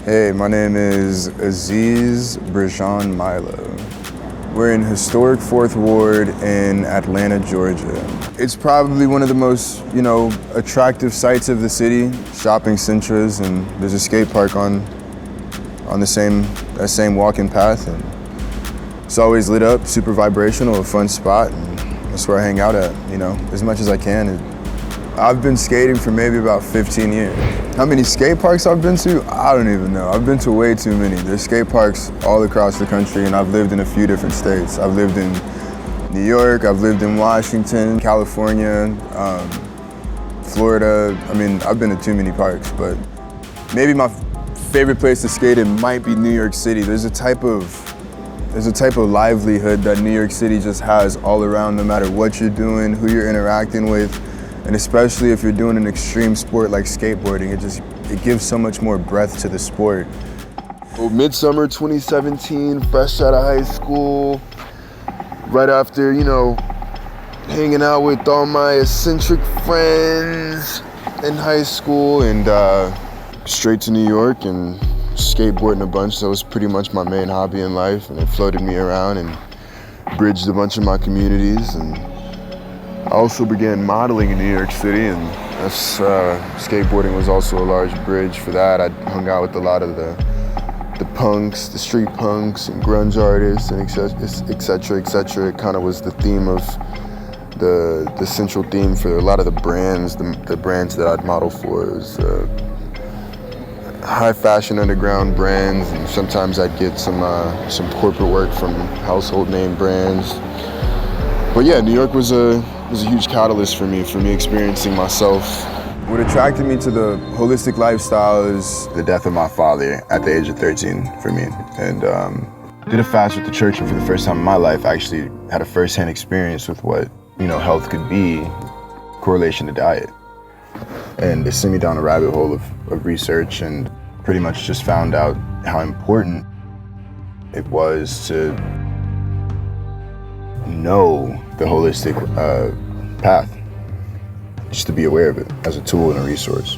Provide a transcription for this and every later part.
Hey, my name is Aziz Milo. We're in historic 4th Ward in Atlanta, Georgia. It's probably one of the most, attractive sites of the city, shopping centers, and there's a skate park on that same walking path. And it's always lit up, super vibrational, a fun spot, and that's where I hang out at, as much as I can. And I've been skating for maybe about 15 years. How many skate parks I've been to? I don't even know. I've been to way too many. There's skate parks all across the country, and I've lived in a few different states. I've lived in New York, I've lived in Washington, California, Florida. I've been to too many parks, but maybe my favorite place to skate in might be New York City. There's a type of livelihood that New York City just has all around, no matter what you're doing, who you're interacting with. And especially if you're doing an extreme sport like skateboarding, it gives so much more breadth to the sport. Well, midsummer 2017, fresh out of high school, right after, hanging out with all my eccentric friends in high school, and straight to New York and skateboarding a bunch. That was pretty much my main hobby in life, and it floated me around and bridged a bunch of my communities. And I also began modeling in New York City, and that's, skateboarding was also a large bridge for that. I hung out with a lot of the punks, the street punks and grunge artists, and et cetera. It kind of was the theme of the central theme for a lot of the brands that I'd model for. It was high fashion underground brands, and sometimes I'd get some corporate work from household name brands. But yeah, New York was a huge catalyst for me experiencing myself. What attracted me to the holistic lifestyle is the death of my father at the age of 13 for me. And did a fast with the church, and for the first time in my life, I actually had a first-hand experience with what, health could be, correlation to diet. And it sent me down a rabbit hole of research, and pretty much just found out how important it was to know the holistic path, just to be aware of it as a tool and a resource.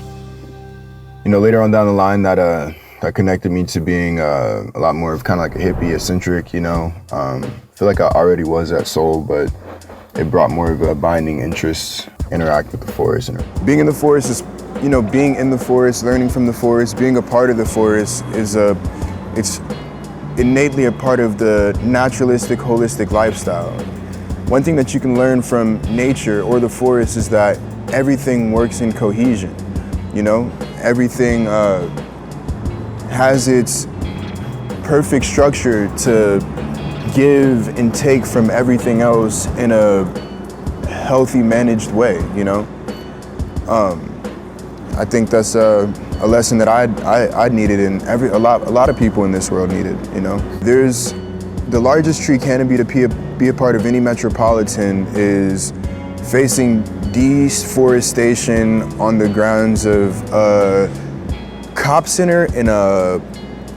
Later on down the line, that connected me to being a lot more of kind of like a hippie, eccentric, I feel like I already was that soul, but it brought more of a binding interest, interact with the forest. And being in the forest is, being in the forest, learning from the forest, being a part of the forest it's innately a part of the naturalistic, holistic lifestyle. One thing that you can learn from nature or the forest is that everything works in cohesion. Everything has its perfect structure to give and take from everything else in a healthy, managed way. I think that's a lesson that I needed, and a lot of people in this world needed. There's the largest tree canopy to be a part of any metropolitan is facing deforestation on the grounds of a cop center in a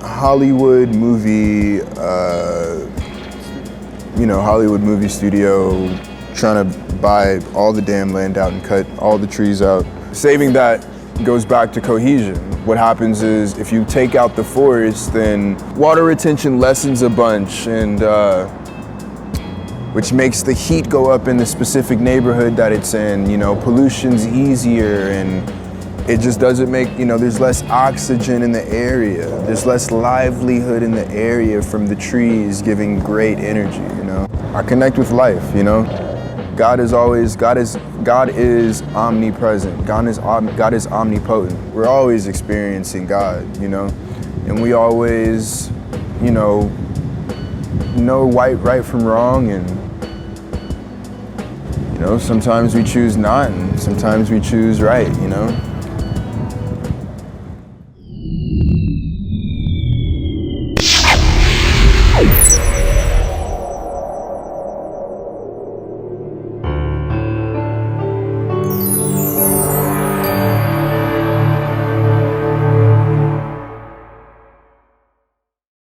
Hollywood movie, Hollywood movie studio, trying to buy all the damn land out and cut all the trees out. Saving that goes back to cohesion. What happens is if you take out the forest, then water retention lessens a bunch, and which makes the heat go up in the specific neighborhood that it's in. Pollution's easier, and it just doesn't make, there's less oxygen in the area. There's less livelihood in the area from the trees giving great energy, I connect with life, God is omnipresent. God is omnipotent. We're always experiencing God, and we always, know right from wrong, and sometimes we choose not, and sometimes we choose right,